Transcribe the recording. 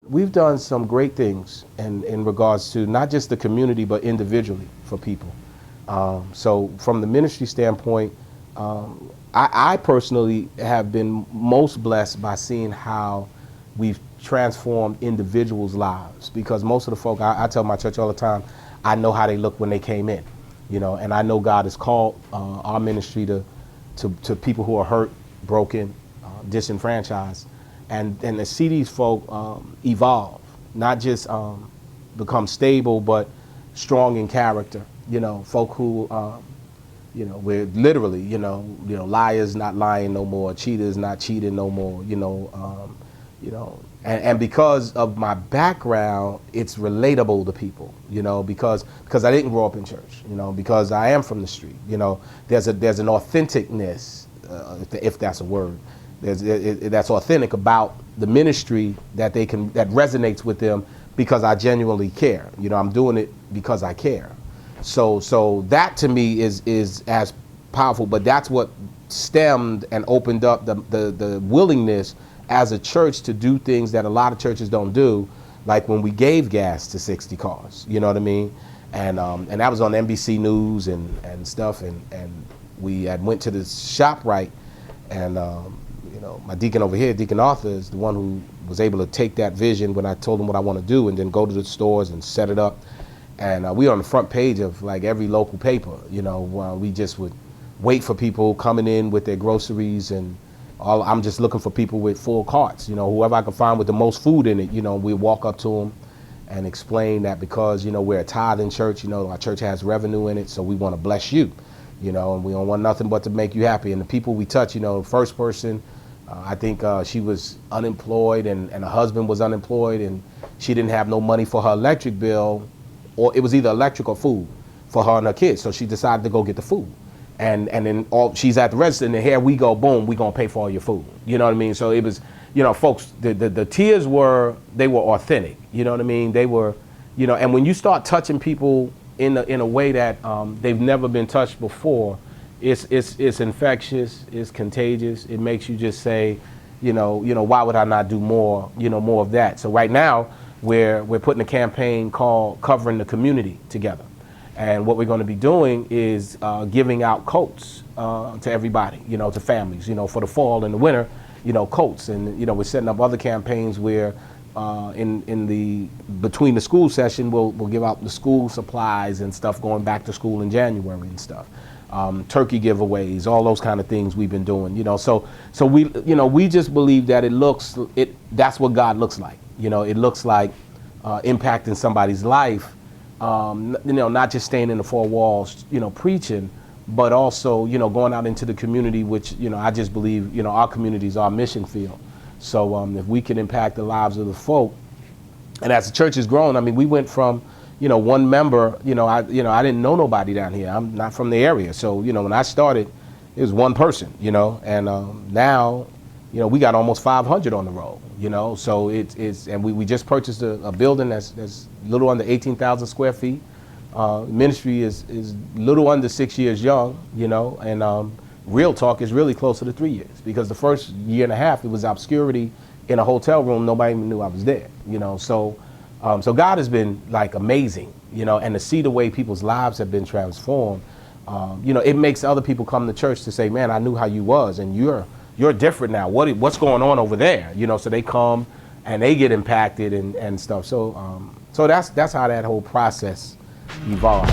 We've done some great things in regards to not just the community, but individually for people. So from the ministry standpoint, I personally have been most blessed by seeing how we've transformed individuals' lives, because most of the folk, I tell my church all the time, I know how they look when they came in, and I know God has called our ministry to people who are hurt, broken, disenfranchised, and to see these folk evolve, not just become stable, but strong in character. Folk who, we're literally, liars not lying no more, cheaters not cheating no more. And because of my background, it's relatable to people. Because I didn't grow up in church. Because I am from the street. There's an authenticness, if that's a word. That's authentic about the ministry that resonates with them, because I genuinely care. I'm doing it because I care. So that to me is as powerful, but that's what stemmed and opened up the willingness as a church to do things that a lot of churches don't do, like when we gave gas to 60 cars, you know what I mean? And that was on NBC News and stuff, and we had went to the ShopRite, and my deacon over here, Deacon Arthur, is the one who was able to take that vision when I told him what I want to do, and then go to the stores and set it up. And we were on the front page of like every local paper. We just would wait for people coming in with their groceries, and I'm just looking for people with full carts. Whoever I could find with the most food in it. We walk up to them and explain that because we're a tithing church. Our church has revenue in it, so we want to bless you. And we don't want nothing but to make you happy. And the people we touch, the first person, I think she was unemployed, and her husband was unemployed, and she didn't have no money for her electric bill, or it was either electric or food for her and her kids. So she decided to go get the food. And then she's at the register, and then here we go, boom, we're going to pay for all your food. You know what I mean? So it was, folks, the tears were authentic. You know what I mean? They were, and when you start touching people in a way that they've never been touched before, it's infectious, it's contagious. It makes you just say, why would I not do more, more of that? So right now, we're putting a campaign called Covering the Community together. And what we're going to be doing is giving out coats to everybody, to families, for the fall and the winter, coats. And, we're setting up other campaigns where between the school session, we'll give out the school supplies and stuff going back to school in January and stuff. Turkey giveaways, all those kind of things we've been doing, So we just believe that that's what God looks like. It looks like impacting somebody's life. Not just staying in the four walls, preaching, but also, going out into the community, which, I just believe, our community is our mission field. So if we can impact the lives of the folk, and as the church has grown, I mean, we went from, one member, I didn't know nobody down here. I'm not from the area. So, when I started, it was one person, and now, we got almost 500 on the road, so and we just purchased a building that's little under 18,000 square feet. Ministry is little under 6 years young, and real talk is really closer to 3 years, because the first year and a half, it was obscurity in a hotel room. Nobody even knew I was there, so God has been like amazing, and to see the way people's lives have been transformed, it makes other people come to church to say, man, I knew how you was, and you're different now. What's going on over there? So they come and they get impacted and stuff. So that's how that whole process evolved.